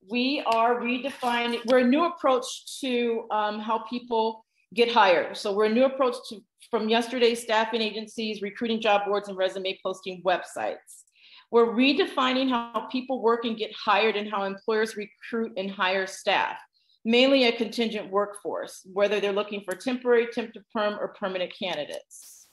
we are redefining, we're a new approach to how people get hired. So we're a new approach to, from yesterday's staffing agencies, recruiting job boards, and resume posting websites. We're redefining how people work and get hired and how employers recruit and hire staff, mainly a contingent workforce, whether they're looking for temporary, temp to perm, or permanent candidates.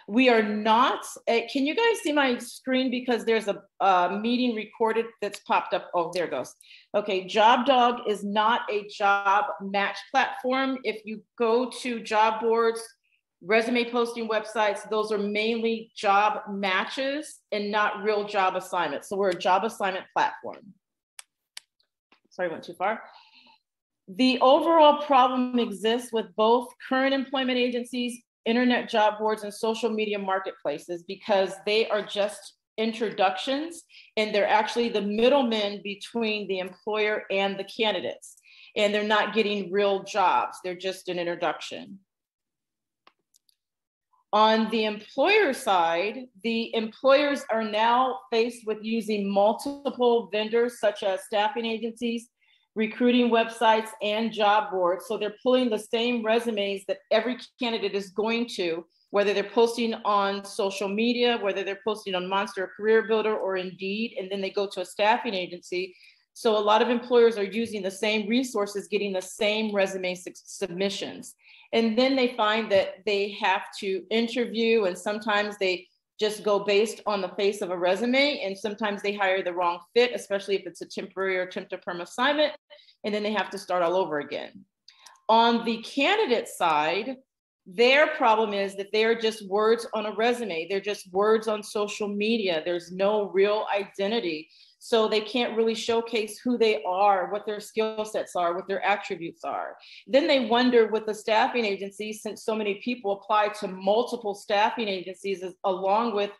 We are not, can you guys see my screen? Because there's a meeting recorded that's popped up. Oh, there it goes. Okay, JobDogg is not a job match platform. If you go to job boards, resume posting websites, those are mainly job matches and not real job assignments. So we're a job assignment platform. Sorry, I went too far. The overall problem exists with both current employment agencies, internet job boards, and social media marketplaces because they are just introductions and they're actually the middlemen between the employer and the candidates. And they're not getting real jobs. They're just an introduction. On the employer side, the employers are now faced with using multiple vendors such as staffing agencies, recruiting websites, and job boards. So they're pulling the same resumes that every candidate is going to, whether they're posting on social media, whether they're posting on Monster, Career Builder, or Indeed, and then they go to a staffing agency. So a lot of employers are using the same resources, getting the same resume submissions. And then they find that they have to interview, and sometimes they just go based on the face of a resume, and sometimes they hire the wrong fit, especially if it's a temporary or temp to perm assignment, and then they have to start all over again. On the candidate side, their problem is that they are just words on a resume. They're just words on social media. There's no real identity. So they can't really showcase who they are, what their skill sets are, what their attributes are. Then they wonder with the staffing agencies, since so many people apply to multiple staffing agencies along with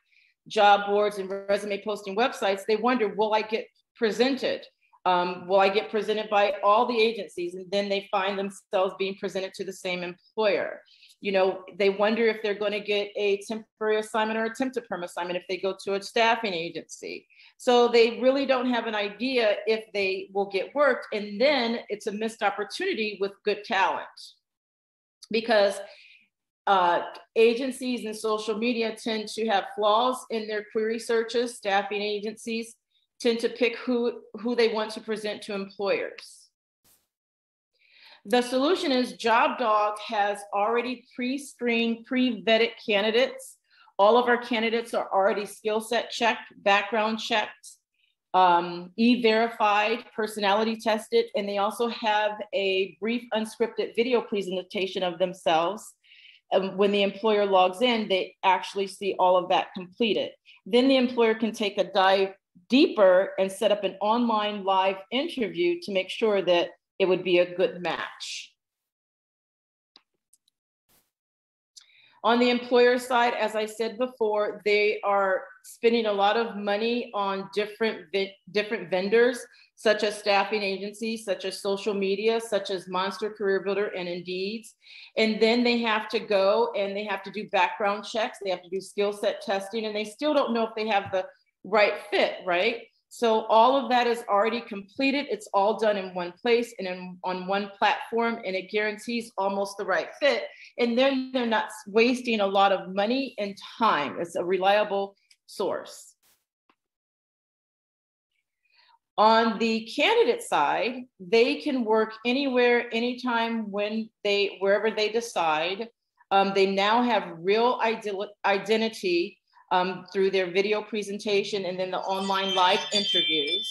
job boards and resume posting websites, they wonder, will I get presented? Will I get presented by all the agencies? And then they find themselves being presented to the same employer. You know, they wonder if they're going to get a temporary assignment or a temp to perm assignment if they go to a staffing agency. So they really don't have an idea if they will get work. And then it's a missed opportunity with good talent because agencies and social media tend to have flaws in their query searches. Staffing agencies tend to pick who they want to present to employers. The solution is JobDogg has already pre-screened, pre-vetted candidates. All of our candidates are already skill set checked, background checked, e-verified, personality tested, and they also have a brief unscripted video presentation of themselves. When the employer logs in, they actually see all of that completed. Then the employer can take a dive deeper and set up an online live interview to make sure that it would be a good match. On the employer side, as I said before, they are spending a lot of money on different vendors, such as staffing agencies, such as social media, such as Monster, Career Builder, and Indeed. And then they have to go and they have to do background checks. They have to do skill set testing, and they still don't know if they have the right fit, right? So all of that is already completed. It's all done in one place and on one platform, and it guarantees almost the right fit. And then they're not wasting a lot of money and time. It's a reliable source. On the candidate side, they can work anywhere, anytime, wherever they decide. They now have real identity through their video presentation and then the online live interviews.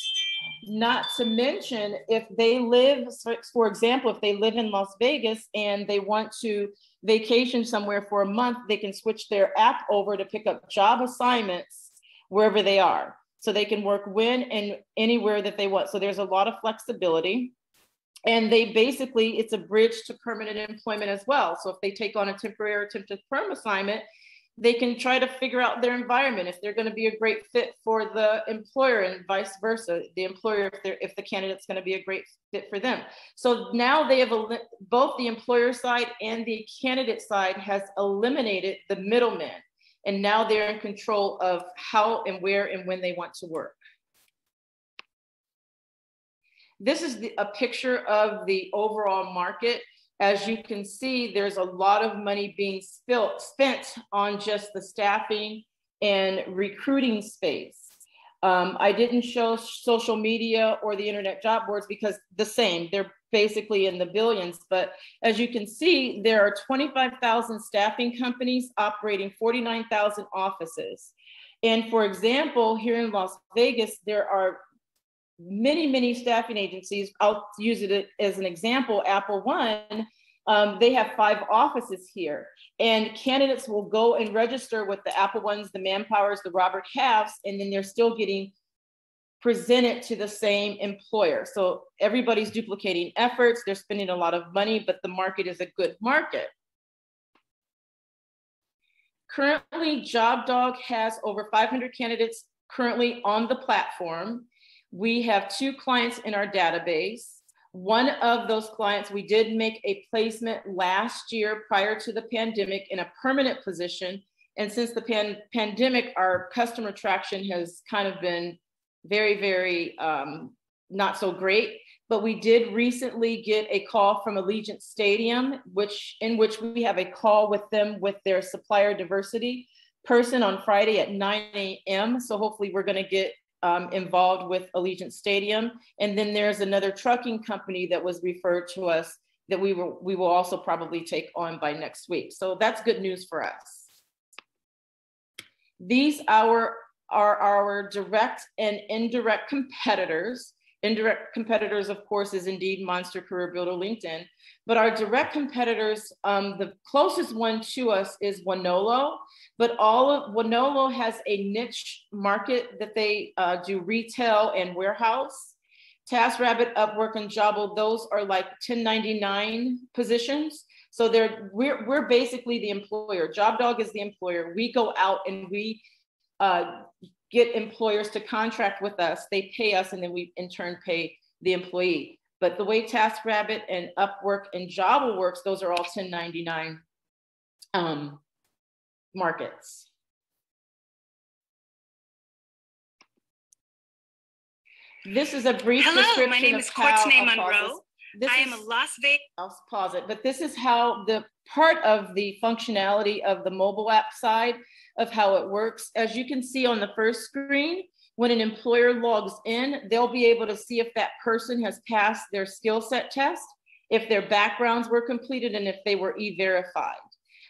Not to mention, if they live, for example, if they live in Las Vegas and they want to vacation somewhere for a month, they can switch their app over to pick up job assignments wherever they are. So they can work when and anywhere that they want. So there's a lot of flexibility. And they basically, it's a bridge to permanent employment as well. So if they take on a temporary or temp to perm assignment, they can try to figure out their environment, if they're going to be a great fit for the employer and vice versa, the employer, if the candidate's going to be a great fit for them. So now they have, both the employer side and the candidate side has eliminated the middleman. And now they're in control of how and where and when they want to work. This is a picture of the overall market. As you can see, there's a lot of money being spent on just the staffing and recruiting space. I didn't show social media or the internet job boards because the same, they're basically in the billions. But as you can see, there are 25,000 staffing companies operating 49,000 offices. And for example, here in Las Vegas, there are many staffing agencies. I'll use it as an example. Apple One, they have 5 offices here, and candidates will go and register with the Apple Ones, the Manpowers, the Robert Halfs, and then they're still getting presented to the same employer. So everybody's duplicating efforts. They're spending a lot of money, but the market is a good market. Currently, JobDogg has over 500 candidates currently on the platform. We have 2 clients in our database. One of those clients, we did make a placement last year prior to the pandemic in a permanent position. And since the pandemic, our customer traction has kind of been very not so great. But we did recently get a call from Allegiant Stadium, in which we have a call with them with their supplier diversity person on Friday at 9 a.m. So hopefully we're going to get involved with Allegiant Stadium. And then there's another trucking company that was referred to us that we will also probably take on by next week. So that's good news for us. These are our direct and indirect competitors. Indirect competitors, of course, is Indeed, Monster, Career Builder, LinkedIn. But our direct competitors, the closest one to us is Wonolo. But Wonolo has a niche market that they do retail and warehouse. TaskRabbit, Upwork, and Jobble, those are like 1099 positions. So we're basically the employer. JobDogg is the employer. We go out and we get employers to contract with us. They pay us, and then we in turn pay the employee. But the way TaskRabbit and Upwork and Jobble works, those are all 1099 markets. This is a brief description. My name is Courtney Monroe. I am a Las Vegas. I'll pause it. But this is how the part of the functionality of the mobile app side of how it works. As you can see on the first screen, when an employer logs in, they'll be able to see if that person has passed their skill set test, if their backgrounds were completed, and if they were e-verified.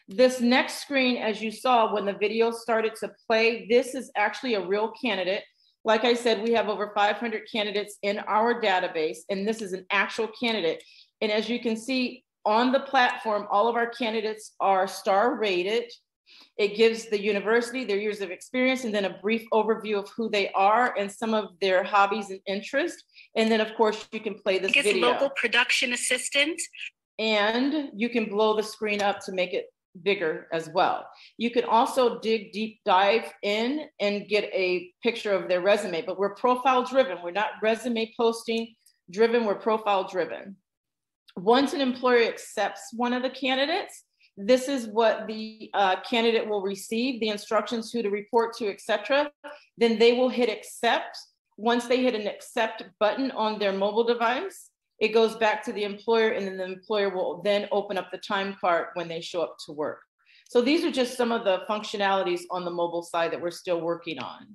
This next screen, as you saw when the video started to play, this is actually a real candidate. Like I said, we have over 500 candidates in our database, and this is an actual candidate. And as you can see on the platform, all of our candidates are star rated. It gives the university, their years of experience, and then a brief overview of who they are and some of their hobbies and interests. And then, of course, you can play this video. Local production assistant. And you can blow the screen up to make it bigger as well. You can also deep dive in and get a picture of their resume, but we're profile driven. We're not resume posting driven, we're profile driven. Once an employer accepts one of the candidates, this is what the candidate will receive, the instructions, who to report to, etc. Then they will hit accept. Once they hit an accept button on their mobile device, it goes back to the employer, and then the employer will then open up the time card when they show up to work. So these are just some of the functionalities on the mobile side that we're still working on.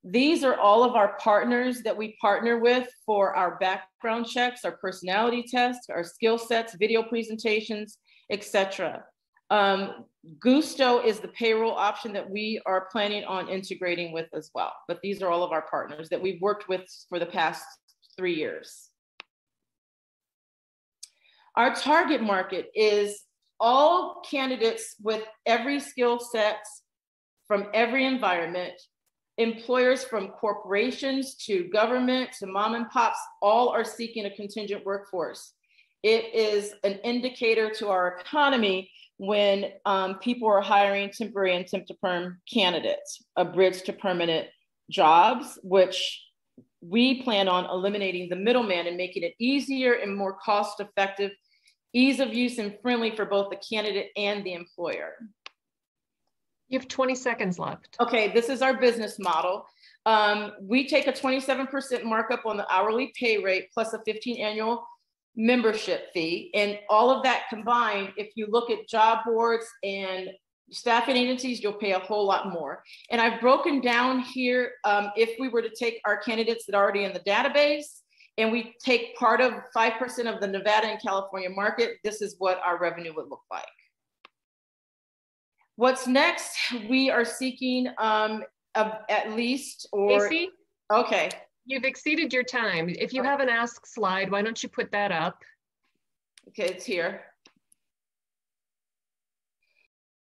These are all of our partners that we partner with for our background checks, our personality tests, our skill sets, video presentations, etc. Gusto is the payroll option that we are planning on integrating with as well. But these are all of our partners that we've worked with for the past 3 years. Our target market is all candidates with every skill set from every environment. Employers from corporations to government to mom and pops, all are seeking a contingent workforce. It is an indicator to our economy when people are hiring temporary and temp to perm candidates, a bridge to permanent jobs, which we plan on eliminating the middleman and making it easier and more cost-effective, ease of use and friendly for both the candidate and the employer. You have 20 seconds left. Okay, this is our business model. We take a 27% markup on the hourly pay rate plus a 15 annual membership fee. And all of that combined, if you look at job boards and staffing agencies, you'll pay a whole lot more. And I've broken down here, if we were to take our candidates that are already in the database and we take part of 5% of the Nevada and California market, this is what our revenue would look like. What's next? We are seeking at least, or Stacy, okay. You've exceeded your time. If you have an ask slide, why don't you put that up? Okay, it's here.